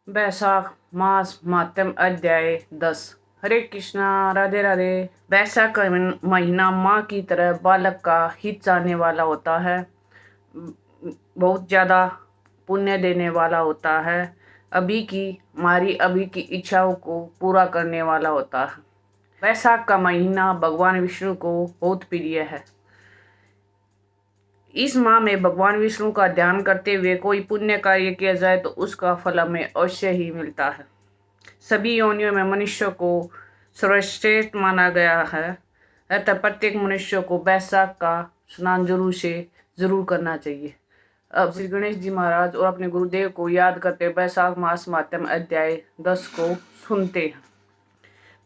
बैसाख मास मातम अध्याय 10। हरे कृष्णा, राधे राधे। बैसाख का महीना माँ की तरह बालक का हित चाहने वाला होता है, बहुत ज़्यादा पुण्य देने वाला होता है, अभी की इच्छाओं को पूरा करने वाला होता है। बैसाख का महीना भगवान विष्णु को बहुत प्रिय है। इस माह में भगवान विष्णु का ध्यान करते हुए कोई पुण्य कार्य किया जाए तो उसका फल हमें अवश्य ही मिलता है। सभी योनियों में मनुष्य को सर्वश्रेष्ठ माना गया है, अतः प्रत्येक मनुष्य को बैसाख का स्नान जरूर करना चाहिए। अब श्री गणेश जी महाराज और अपने गुरुदेव को याद करते बैसाख मास मातम अध्याय 10 को सुनते हैं।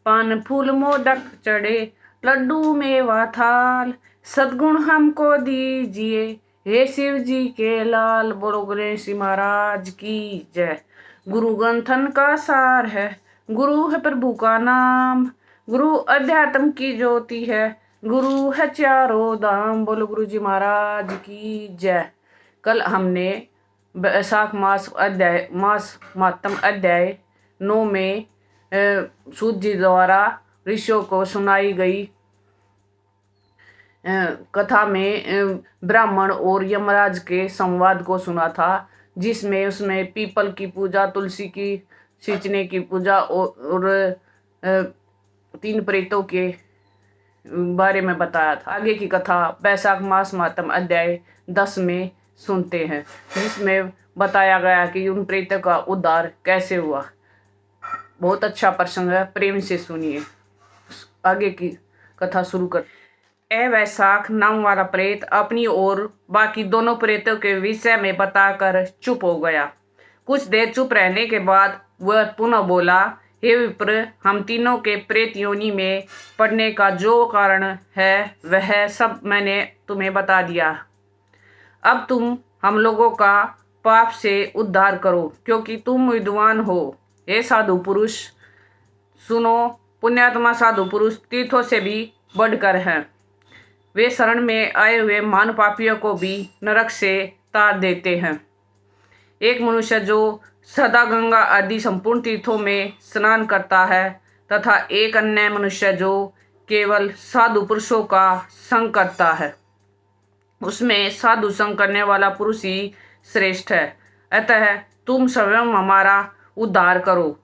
पान फूल मोदक चढ़े, लड्डू मेवा थाल, सद्गुण हमको दीजिए, हे शिव जी के लाल। बोलो गणेश जी महाराज की जय। गुरु ग्रंथन का सार है, गुरु है प्रभु का नाम, गुरु अध्यात्म की ज्योति है, गुरु है चारों धाम। बोलो गुरु जी महाराज की जय। कल हमने बैसाख मास मातम अध्याय 9 में सूत जी द्वारा ऋषियों को सुनाई गई कथा में ब्राह्मण और यमराज के संवाद को सुना था, जिसमें उसमें पीपल की पूजा, तुलसी की सींचने की पूजा और 3 प्रेतों के बारे में बताया था। आगे की कथा बैसाख मास मातम अध्याय 10 में सुनते हैं, जिसमें बताया गया कि उन प्रेतों का उद्धार कैसे हुआ। बहुत अच्छा प्रसंग है, प्रेम से सुनिए। आगे की कथा शुरू कर। वैशाख नाम वाला प्रेत अपनी और बाकी दोनों प्रेतों के विषय में बताकर चुप हो गया। कुछ देर चुप रहने के बाद वह पुनः बोला, हे विप्र, हम तीनों के प्रेत योनि में पड़ने का जो कारण है वह सब मैंने तुम्हें बता दिया। अब तुम हम लोगों का पाप से उद्धार करो, क्योंकि तुम विद्वान हो। हे साधु पुरुष, सुनो, पुण्यात्मा साधु पुरुष तीर्थों से भी बढ़कर हैं। वे शरण में आए हुए महान पापियों को भी नरक से तार देते हैं। एक मनुष्य जो सदा गंगा आदि संपूर्ण तीर्थों में स्नान करता है, तथा एक अन्य मनुष्य जो केवल साधु पुरुषों का संग करता है, उसमें साधु संग करने वाला पुरुष ही श्रेष्ठ है। अतः तुम स्वयं हमारा उद्धार करो।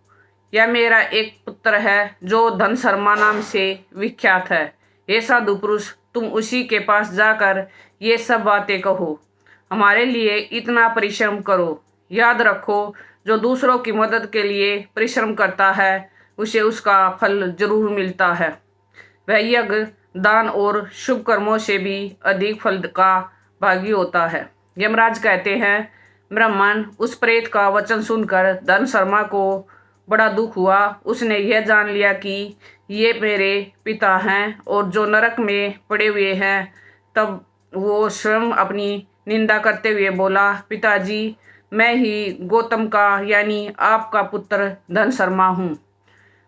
यह मेरा एक पुत्र है जो धन शर्मा नाम से विख्यात है। हे साधु पुरुष, तुम उसी के पास जाकर ये सब बातें कहो। हमारे लिए इतना परिश्रम करो। याद रखो, जो दूसरों की मदद के लिए परिश्रम करता है उसे उसका फल जरूर मिलता है। वह यज्ञ, दान और शुभ कर्मों से भी अधिक फल का भागी होता है। यमराज कहते हैं, ब्राह्मण, उस प्रेत का वचन सुनकर धन शर्मा को बड़ा दुख हुआ। उसने यह जान लिया कि ये मेरे पिता हैं और जो नरक में पड़े हुए हैं। तब वो स्वयं अपनी निंदा करते हुए बोला, पिताजी, मैं ही गौतम का यानी आपका पुत्र धन शर्मा हूँ।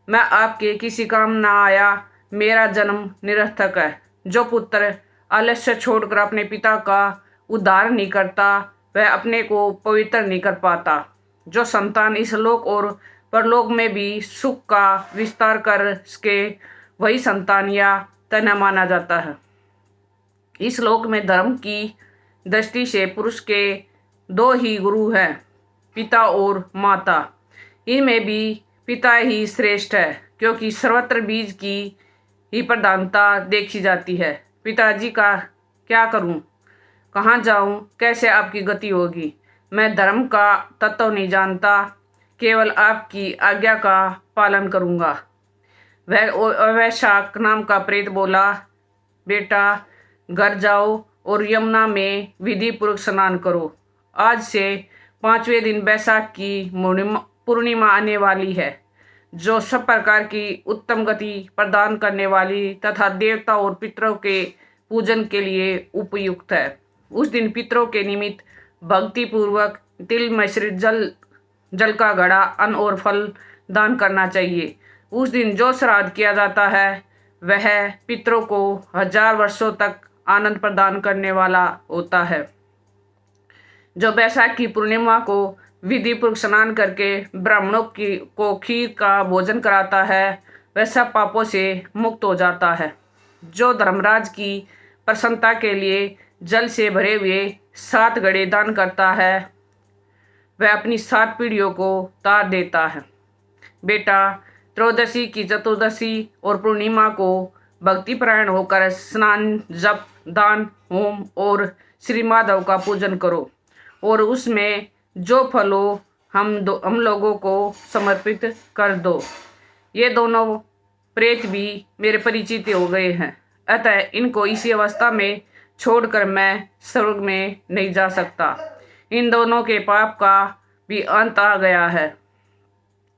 मैं आपके किसी काम ना आया, मेरा जन्म निरर्थक है। जो पुत्र आलस्य छोड़कर अपने पिता का उद्धार नहीं करता, वह अपने को पवित्र नहीं कर पाता। जो संतान इस लोक और परलोक में भी सुख का विस्तार कर सके, वही संतान या तना माना जाता है। इस लोक में धर्म की दृष्टि से पुरुष के 2 ही गुरु हैं, पिता और माता। इनमें भी पिता ही श्रेष्ठ है, क्योंकि सर्वत्र बीज की ही प्रधानता देखी जाती है। पिताजी का क्या करूं, कहाँ जाऊं, कैसे आपकी गति होगी? मैं धर्म का तत्व नहीं जानता, केवल आपकी आज्ञा का पालन करूंगा। वह वैशाख नाम का प्रेत बोला, बेटा, घर जाओ और यमुना में विधि पूर्वक स्नान करो। आज से 5वें दिन बैसाख की पूर्णिमा आने वाली है, जो सब प्रकार की उत्तम गति प्रदान करने वाली तथा देवता और पितरों के पूजन के लिए उपयुक्त है। उस दिन पितरों के निमित्त भक्ति पूर्वक तिल मिश्रित जल का घड़ा, अन्न और फल दान करना चाहिए। उस दिन जो श्राद्ध किया जाता है वह पितरों को 1000 वर्षों तक आनंद प्रदान करने वाला होता है। जो बैसाख की पूर्णिमा को विधि पूर्वक स्नान करके ब्राह्मणों को खीर का भोजन कराता है वह सब पापों से मुक्त हो जाता है। जो धर्मराज की प्रसन्नता के लिए जल से भरे हुए 7 घड़े दान करता है वह अपनी 7 पीढ़ियों को तार देता है। बेटा, त्रयोदशी की चतुर्दशी और पूर्णिमा को भक्तिपरायण होकर स्नान, जप, दान, होम और श्री माधव का पूजन करो और उसमें जो फल हो हम लोगों को समर्पित कर दो। ये दोनों प्रेत भी मेरे परिचित हो गए हैं, अतः इनको इसी अवस्था में छोड़कर मैं स्वर्ग में नहीं जा सकता। इन दोनों के पाप का भी अंत आ गया है।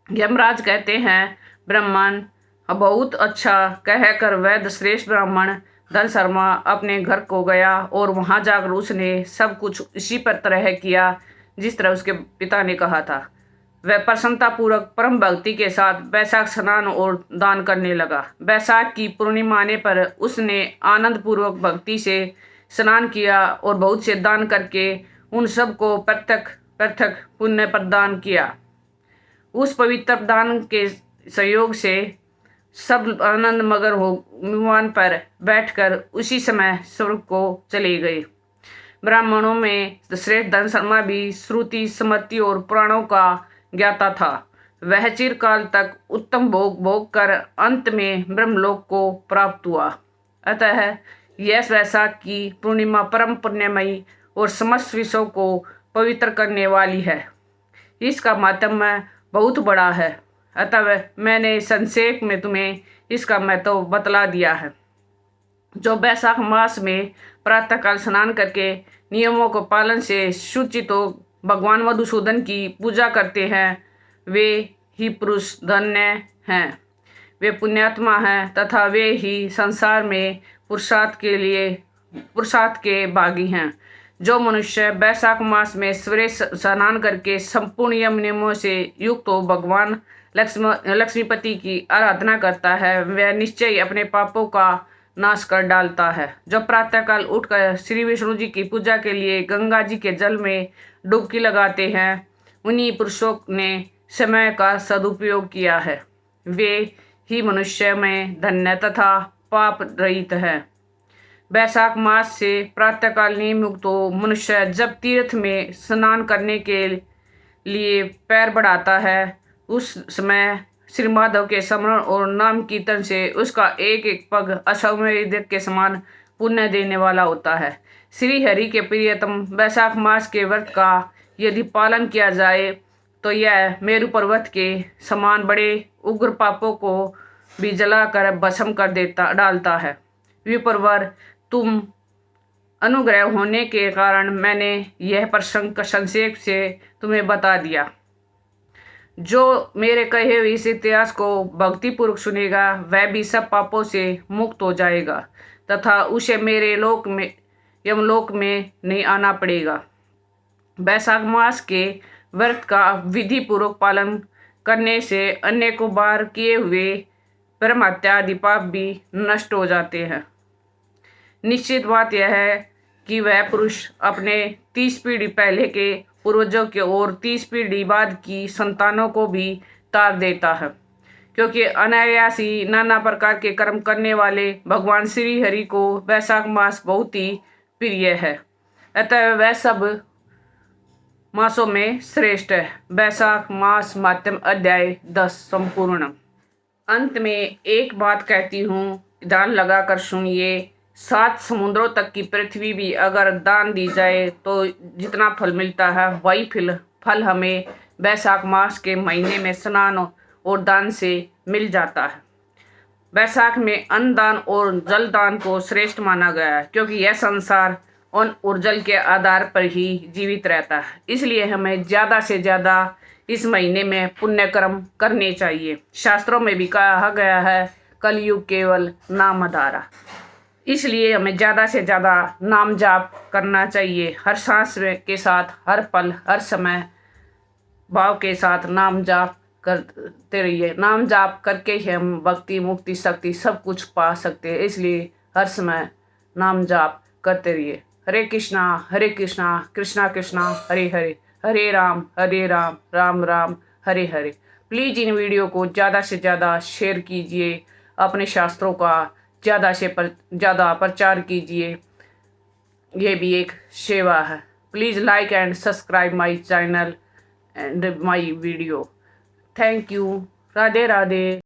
यमराज कहते हैं, ब्राह्मण बहुत अच्छा कहकर वैद्य श्रेष्ठ ब्राह्मण धन शर्मा अपने घर को गया और वहां जाकर उसने सब कुछ इसी पर तरह किया जिस तरह उसके पिता ने कहा था। वह प्रसन्नतापूर्वक परम भक्ति के साथ बैसाख स्नान और दान करने लगा। बैसाख की पूर्णिमा आने पर उसने आनंद पूर्वक भक्ति से स्नान किया और बहुत से दान करके उन सब को पृथक पृथक पुण्य प्रदान किया। उस पवित्र दान के सहयोग से सब आनंद मगर हो विमान पर बैठकर उसी समय स्वर्ग को चले गए। ब्राह्मणों में श्रेष्ठ धन शर्मा भी श्रुति, स्मृति और पुराणों का ज्ञाता था। वह चिरकाल तक उत्तम भोग भोग कर अंत में ब्रह्मलोक को प्राप्त हुआ। अतः यह वैसाख की पूर्णिमा परम पुण्यमयी और समस्त विश्व को पवित्र करने वाली है। इसका माहात्म्य बहुत बड़ा है, अतः मैंने संक्षेप में तुम्हें इसका महत्व बतला दिया है। जो बैसाख मास में प्रातःकाल स्नान करके नियमों को पालन से शुचित हो भगवान मधुसूदन की पूजा करते हैं वे ही पुरुष धन्य हैं, वे पुण्यात्मा हैं तथा वे ही संसार में पुरुषार्थ के भागी हैं। जो मनुष्य बैसाख मास में सवेरे स्नान करके संपूर्ण यम नियमों से युक्त हो भगवान लक्ष्मीपति की आराधना करता है वह निश्चय अपने पापों का नाश कर डालता है। जो प्रातःकाल उठकर श्री विष्णु जी की पूजा के लिए गंगा जी के जल में डुबकी लगाते हैं उन्हीं पुरुषों ने समय का सदुपयोग किया है। वे ही मनुष्य में धन्य तथा पाप रहित है। बैसाख मास से प्रातःकाल नियमुक्त हो मनुष्य जब तीर्थ में स्नान करने के लिए पैर बढ़ाता है उस समय श्री माधव के स्मरण और नाम कीर्तन से उसका एक एक पग अश्वमेध के समान पुण्य देने वाला होता है। श्री हरि के प्रियतम बैसाख मास के व्रत का यदि पालन किया जाए तो यह मेरु पर्वत के समान बड़े उग्र पापों को भी जलाकर भस्म कर डालता है। विप्रवर, तुम अनुग्रह होने के कारण मैंने यह प्रसंग संक्षेप से तुम्हें बता दिया। जो मेरे कहे हुए इस इतिहास को भक्तिपूर्वक सुनेगा वह भी सब पापों से मुक्त हो जाएगा तथा उसे मेरे लोक में यमलोक में नहीं आना पड़ेगा। बैसाख मास के व्रत का विधि पूर्वक पालन करने से अनेकों बार किए हुए परम हत्या आदि पाप भी नष्ट हो जाते हैं। निश्चित बात यह है कि वह पुरुष अपने 30 पीढ़ी पहले के पूर्वजों के और 30 पीढ़ी बाद की संतानों को भी तार देता है, क्योंकि अनायास ही नाना प्रकार के कर्म करने वाले भगवान श्री हरि को बैसाख मास बहुत ही प्रिय है। अतः वह सब मासों में श्रेष्ठ है। बैसाख मास माध्यम अध्याय 10 संपूर्ण। अंत में एक बात कहती हूँ, ध्यान लगाकर सुनिए। 7 समुद्रों तक की पृथ्वी भी अगर दान दी जाए तो जितना फल मिलता है वही फल हमें बैसाख मास के महीने में स्नान और दान से मिल जाता है। बैसाख में अन्न दान और जल दान को श्रेष्ठ माना गया है, क्योंकि यह संसार अन्न और जल के आधार पर ही जीवित रहता है। इसलिए हमें ज़्यादा से ज़्यादा इस महीने में पुण्य कर्म करने चाहिए। शास्त्रों में भी कहा गया है, कलयुग केवल नाम आधारा। इसलिए हमें ज़्यादा से ज़्यादा नाम जाप करना चाहिए। हर सांस के साथ, हर पल, हर समय भाव के साथ नाम जाप करते रहिए। नाम जाप करके ही हम भक्ति, मुक्ति, शक्ति सब कुछ पा सकते हैं। इसलिए हर समय नाम जाप करते रहिए। हरे कृष्णा कृष्णा कृष्णा हरे हरे, हरे Ram Ram Ram Hare Hare. Please in video को ज़्यादा से ज़्यादा शेयर कीजिए, अपने शास्त्रों का ज़्यादा प्रचार कीजिए। ये भी एक सेवा है। Please like and subscribe my channel and my video. Thank you. Radhe Radhe.